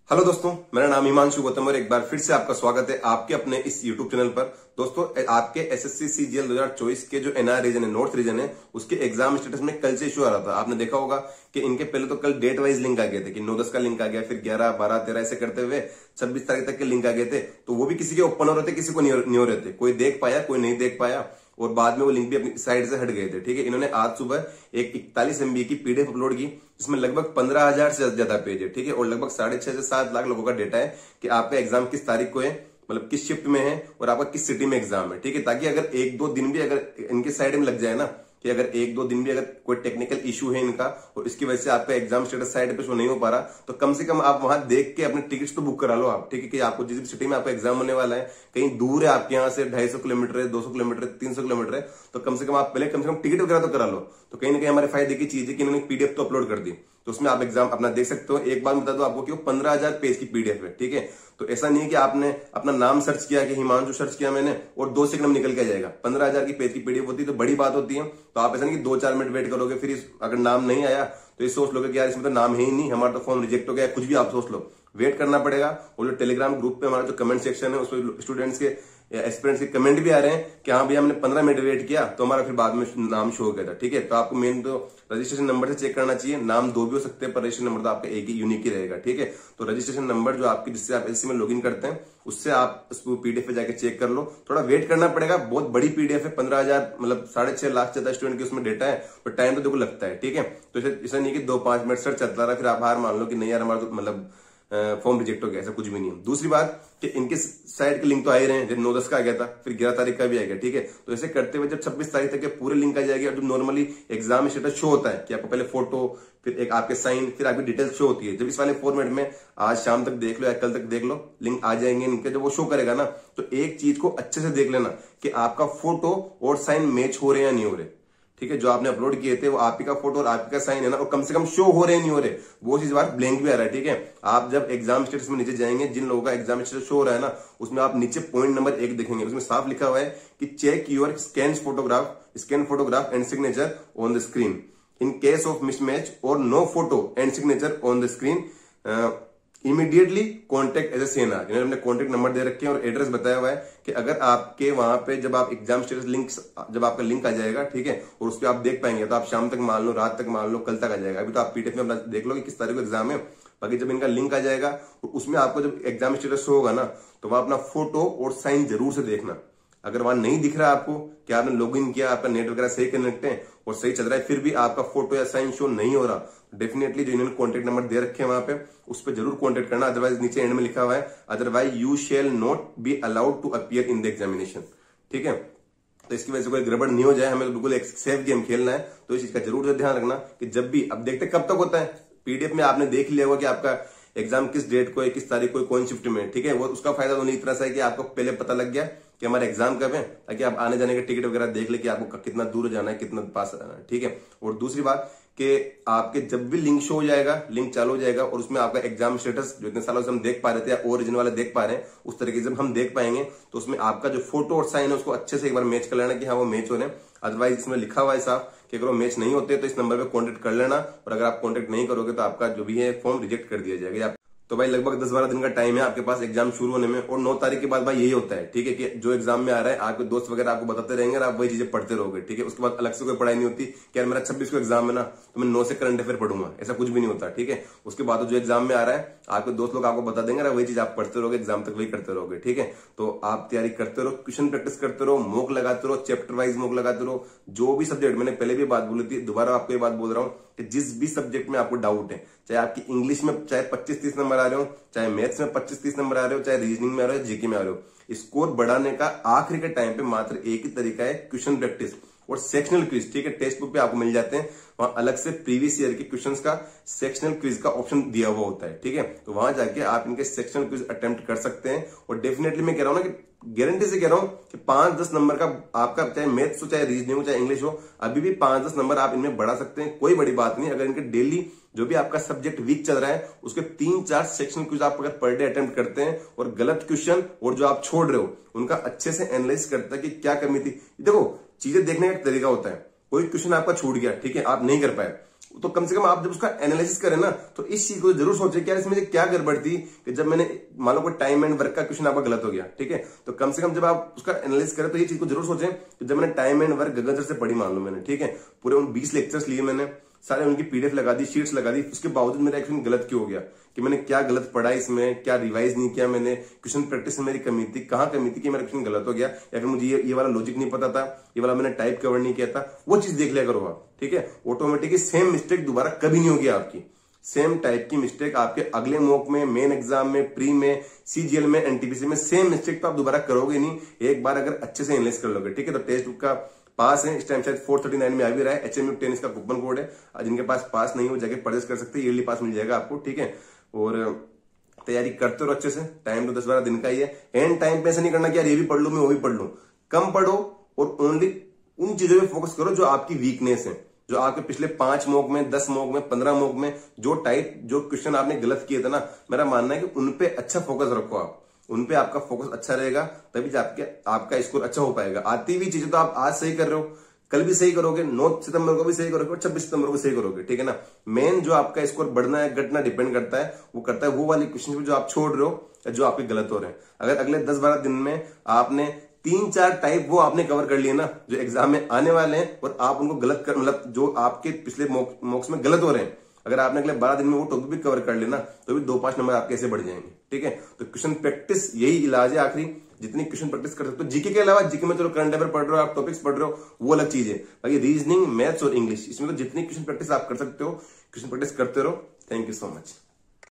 Hello दोस्तों, मेरा नाम हिमांशु गौतम और एक बार फिर से आपका स्वागत है आपके अपने इस यूट्यूब चैनल पर। दोस्तों, आपके एसएससी सीजीएल 2024 के जो एनआर रीजन है, नॉर्थ रीजन है, उसके एग्जाम स्टेटस में कल से इशू आ रहा था। आपने देखा होगा कि इनके पहले तो कल डेट वाइज लिंक आ गए थे कि 9-10 का लिंक आ गया, फिर 11, 12, 13 ऐसे करते हुए 26 तारीख तक के लिंक आ गए थे। तो वो भी किसी के ओपन हो रहे थे, किसी को नहीं हो रहे थे। कोई देख पाया, कोई नहीं देख पाया और बाद में वो लिंक भी अपनी साइड से हट गए थे। ठीक है, इन्होंने आज सुबह एक 41 MB की पीडीएफ अपलोड की, जिसमें लगभग 15,000 से ज्यादा पेज है। ठीक है, और लगभग 6.5 से 7 लाख लोगों का डेटा है कि आपका एग्जाम किस तारीख को है, मतलब किस शिफ्ट में है और आपका किस सिटी में एग्जाम है। ठीक है, ताकि अगर 1-2 दिन भी अगर इनके साइड में लग जाए ना, कि अगर 1-2 दिन भी अगर कोई टेक्निकल इशू है इनका और इसकी वजह से आपका एग्जाम स्टेटस साइड पे शो नहीं हो पा रहा, तो कम से कम आप वहां देख के अपने टिकट्स तो बुक करा लो आप। ठीक है, कि आपको जिस भी सिटी में आपका एग्जाम होने वाला है, कहीं दूर है आपके यहाँ से 250 किलोमीटर है, 200 किलोमीटर है, 300 किलोमीटर है, तो कम से कम आप पहले कम से कम टिकट वगैरह तो करा लो। तो कहीं ना कहीं हमारे फायदे की चीज है कि इन्होंने पीडीएफ तो अपलोड कर दी, तो उसमें आप एग्जाम अपना देख सकते हो। एक बात बता दो आपको कि वो 15,000 पेज की पीडीएफ है। ठीक है, तो ऐसा नहीं है कि आपने अपना नाम सर्च किया कि हिमांशु सर्च किया मैंने और 2 सेकंड में निकल के आ जाएगा। 15,000 की पेज की पीडीएफ होती है तो बड़ी बात होती है। तो आप ऐसा नहीं कि 2-4 मिनट वेट करोगे, फिर अगर नाम नहीं आया तो ये सोच लोगे कि यार इसमें तो नाम है ही नहीं, हमारा तो फॉर्म रिजेक्ट हो गया, कुछ भी आप सोच लो। वेट करना पड़ेगा। और जो टेलीग्राम ग्रुप पे हमारा जो कमेंट सेक्शन है, उसमें स्टूडेंट्स के या एस्पिरेंट्स के कमेंट भी आ रहे हैं कि हाँ भैया हमने 15 मिनट वेट किया तो हमारा फिर बाद में नाम शो हो गया था। ठीक है, तो आपको मेन तो रजिस्ट्रेशन नंबर से चेक करना चाहिए। नाम 2 भी हो सकते हैं पर रजिस्ट्रेशन नंबर तो आपका एक ही यूनिक ही रहेगा। ठीक है, तो रजिस्ट्रेशन नंबर जो आपकी जिससे आप एसएससी में लॉगिन करते हैं, उससे आप उसको पीडीएफ पे जाके चेक कर लो। थोड़ा वेट करना पड़ेगा, बहुत बड़ी पीडीएफ है, 15,000 मतलब 6.5 लाख से ज्यादा स्टूडेंट के उसमें डेटा है, पर टाइम तो देखो लगता है। ठीक है, तो ऐसा नहीं कि 2-5 मिनट सर्च चलता रहा फिर आप हार मान लो कि नहीं यार हमारा तो मतलब फॉर्म रिजेक्ट हो गया, ऐसा कुछ भी नहीं है। दूसरी बात कि इनके साइड के लिंक तो आ ही रहे हैं, जब 9-10 का आ गया था, फिर 11 तारीख का भी आ गया। ठीक है, तो ऐसे करते हुए जब 26 तारीख तक के पूरे लिंक आ जाएगी, और जब नॉर्मली एग्जाम स्टेटस शो होता है कि आपको पहले फोटो, फिर एक आपके साइन, फिर आपकी डिटेल्स शो होती है, जब इस वाले फॉर्मेट में आज शाम तक देख लो या कल तक देख लो, लिंक आ जाएंगे इनके। जब वो शो करेगा ना, तो एक चीज को अच्छे से देख लेना कि आपका फोटो और साइन मैच हो रहे हैं या नहीं हो रहे। ठीक है, जो आपने अपलोड किए थे वो आप ही का फोटो और आप ही का साइन है ना, और कम से कम शो हो रहे नहीं हो रहे, वो चीज बार ब्लैंक भी आ रहा है। ठीक है, आप जब एग्जाम स्टेटस में नीचे जाएंगे, जिन लोगों का एग्जाम स्टेटस शो हो रहा है ना, उसमें आप नीचे पॉइंट नंबर 1 देखेंगे, उसमें साफ लिखा हुआ है कि check your scan photograph and signature on the screen in case of mismatch और no photo and signature on the screen immediately contact as a CNR. इन्होंने अपने कॉन्टेक्ट नंबर दे रखे हैं और एड्रेस बताया हुआ है कि अगर आपके वहां पे जब आप एग्जाम स्टेटस लिंक, जब आपका लिंक आ जाएगा, ठीक है, और उस पर आप देख पाएंगे, तो आप शाम तक मान लो, रात तक मान लो, कल तक आ जाएगा। अभी तो आप पीडीएफ में अपना देख लो कि किस तारीख को एग्जाम है। बाकी जब इनका लिंक आ जाएगा तो उसमें आपको जब एग्जाम स्टेटस शो होगा ना, तो वहां अपना फोटो और साइन जरूर से देखना। अगर वहां नहीं दिख रहा आपको कि आपने लॉगिन किया, आपका नेट वगैरह सही कनेक्ट है और सही चल रहा है, फिर भी आपका फोटो या साइन शो नहीं हो रहा, डेफिनेटली जो इन्होंने कॉन्टेक्ट नंबर दे रखे हैं वहां पे, उस पर जरूर कॉन्टेक्ट करना। अदरवाइज नीचे एंड में लिखा हुआ है, otherwise you shall not be allowed to appear in the examination. ठीक है, तो इसकी वजह से कोई गड़बड़ नहीं हो जाए, हमें बिल्कुल एक सेफ गेम खेलना है। तो इस चीज का जरूर ध्यान रखना कि जब भी, अब देखते कब तक होता है, पीडीएफ में आपने देख लिया होगा कि आपका एग्जाम किस डेट को है, किस तारीख को, कौन शिफ्ट में। ठीक है, वो उसका फायदा तो नहीं इतना सा है कि आपको पहले पता लग गया कि हमारा एग्जाम कब है, ताकि आप आने जाने के टिकट वगैरह देख ले कि आपको कितना दूर जाना है, कितना पास आना है। ठीक है, और दूसरी बात कि आपके जब भी लिंक शो हो जाएगा, लिंक चालू हो जाएगा और उसमें आपका एग्जाम स्टेटस जो इतने सालों से हम देख पा रहे थे या ओरिजिनल वाले देख पा रहे हैं, उस तरीके से जब हम देख पाएंगे तो उसमें आपका जो फोटो और साइन है उसको अच्छे से एक बार मैच कर लेना कि हाँ वो मैच हो रहे हैं। अदरवाइज इसमें लिखा हुआ है साफ कि अगर वो मैच नहीं होते तो इस नंबर पे कांटेक्ट कर लेना, और अगर आप कांटेक्ट नहीं करोगे तो आपका जो भी है फॉर्म रिजेक्ट कर दिया जाएगा। तो भाई लगभग 10-12 दिन का टाइम है आपके पास एग्जाम शुरू होने में, और 9 तारीख के बाद भाई यही होता है। ठीक है, कि जो एग्जाम में आ रहा है आपके दोस्त वगैरह आपको बताते रहेंगे और आप वही चीजें पढ़ते रहोगे। ठीक है, उसके बाद अलग से कोई पढ़ाई नहीं होती कि यार मेरा 26 को एग्जाम है ना, तो मैं 9 से करंट अफेयर पढ़ूंगा, ऐसा कुछ भी नहीं होता। ठीक है, उसके बाद जो एग्जाम में आ रहा है आपके दोस्त लोग आपको बता देंगे, वही चीज आप पढ़ते रहोगे, एग्जाम तक वही करते रहोगे। ठीक है, तो आप तैयारी करते रहो, क्वेश्चन प्रैक्टिस करते रहो, मॉक लगाते रहो, चैप्टर वाइज मॉक लगाते रहो। जो भी सब्जेक्ट, मैंने पहले भी बात बोली थी, दोबारा आपको ये बात बोल रहा हूँ कि जिस भी सब्जेक्ट में आपको डाउट है, चाहे आपकी इंग्लिश में चाहे 25-30 नंबर आ रहे हो, चाहे मैथ्स में 25-30 नंबर आ रहे हो, चाहे रीजनिंग में आ रहे हो, जीके में आ रहे हो, स्कोर बढ़ाने का आखिरी के टाइम पे मात्र एक ही तरीका है, क्वेश्चन प्रैक्टिस और सेक्शनल क्विज। ठीक है, टेक्स्ट बुक पे आपको मिल जाते हैं, वहां अलग से प्रीवियस ईयर के क्वेश्चंस का सेक्शनल क्विज का ऑप्शन दिया हुआ होता है। ठीक है, तो वहां जाके आप इनके सेक्शनल क्विज अटेम्प्ट कर सकते हैं, और डेफिनेटली मैं कह रहा हूं ना कि गारंटी से कह रहा हूं कि 5-10 नंबर का आपका, चाहे मैथ्स हो, चाहे रीजनिंग हो, चाहे इंग्लिश हो, अभी भी 5-10 नंबर आप इनमें बढ़ा सकते हैं। कोई बड़ी बात नहीं, अगर इनके डेली जो भी आपका सब्जेक्ट वीक चल रहा है उसके 3-4 सेक्शन क्विज आप अगर पर डे अटेम्प्ट करते हैं, और गलत क्वेश्चन और जो आप छोड़ रहे हो उनका अच्छे से एनालाइज करता है कि क्या कमी थी। देखो, चीजें देखने का एक तरीका होता है, कोई क्वेश्चन आपका छूट गया, ठीक है, आप नहीं कर पाए, तो कम से कम आप जब उसका एनालिसिस करें ना, तो इस चीज को जरूर सोचें कि यार इसमें क्या गड़बड़ थी कि जब मैंने मान लो कोई टाइम एंड वर्क का क्वेश्चन आपका गलत हो गया, ठीक है, तो कम से कम जब आप उसका एनालिसिस करें तो ये चीज को जरूर सोचें कि जब मैंने time and work Gagan sir से पढ़ी मान लो मैंने, ठीक है, पूरे उन 20 लेक्चर्स लिए मैंने, सारे उनकी पीडीएफ लगा दी, शीट्स लगा दी, उसके बावजूद मेरा क्वेश्चन गलत क्यों हो गया, कि मैंने क्या गलत पढ़ा इसमें, क्या रिवाइज नहीं किया मैंने, क्वेश्चन प्रैक्टिस में मेरी कमी थी, कहाँ कमी थी कि मेरा क्वेश्चन गलत हो गया, या फिर मुझे ये वाला लॉजिक नहीं पता था, ये वाला मैंने टाइप कवर नहीं किया था, वो चीज देख लिया करो आप, ठीक है। ऑटोमेटिकली सेम मिस्टेक दोबारा कभी नहीं होगी आपकी, सेम टाइप की मिस्टेक आपके अगले मॉक में, मेन एग्जाम में, प्री में, सीजीएल में, एनटीपीसी में सेम मिस्टेक तो आप दोबारा करोगे नहीं, एक बार अगर अच्छे से एनालाइज कर लोगे, ठीक है। तो टेक्स्ट बुक का पास है, इस टाइम शायद 439 में आ भी रहा है, HMU10 इसका कूपन कोड है, जिनके पास पास नहीं हो जाके परचेस कर सकते हैं, ईयरली पास मिल जाएगा आपको, ठीक है। और तैयारी करते रहो अच्छे से, टाइम तो 10-12 दिन का ही है, एंड टाइम पे ऐसा नहीं करना कि यार ये भी पढ़ लूं मैं वो भी पढ़ लूं, कम पढ़ो और ओनली उन चीजों पे फोकस करो जो आपकी वीकनेस है, जो आपके पिछले 5 मॉक में, 10 मॉक में, 15 मॉक में जो क्वेश्चन आपने गलत किए थे ना, मेरा मानना है कि उनपे अच्छा फोकस रखो आप, उनपे आपका फोकस अच्छा रहेगा, तभी आपका स्कोर अच्छा हो पाएगा। आती हुई चीजें तो आप आज सही कर रहे हो, कल भी सही करोगे, 9 सितंबर को भी सही करोगे और 26 सितंबर को सही करोगे, ठीक है ना। मेन जो आपका स्कोर बढ़ना है घटना डिपेंड करता है, वो करता है वो वाली क्वेश्चन जो आप छोड़ रहे हो या जो आपके गलत हो रहे हैं। अगर अगले 10-12 दिन में आपने 3-4 टाइप वो आपने कवर कर लिए ना जो एग्जाम में आने वाले हैं, और आप उनको गलत कर मतलब जो आपके पिछले मॉक्स में गलत हो रहे हैं, अगर आपने अगले 12 दिन में वो टॉपिक भी कवर कर लेना तो भी 2-5 नंबर आपके ऐसे बढ़ जाएंगे, ठीक है। तो क्वेश्चन प्रैक्टिस यही इलाज है आखिरी, जितनी क्वेश्चन प्रैक्टिस कर सकते हो। जीके के अलावा, जीके में चलो करंट अफेयर पढ़ रहे हो आप, टॉपिक्स पढ़ रहे हो, वो अलग चीज है, बाकी रीजनिंग, मैथ्स और इंग्लिश, इसमें तो जितनी क्वेश्चन प्रैक्टिस आप कर सकते हो, क्वेश्चन प्रैक्टिस करते रहो। Thank you so much.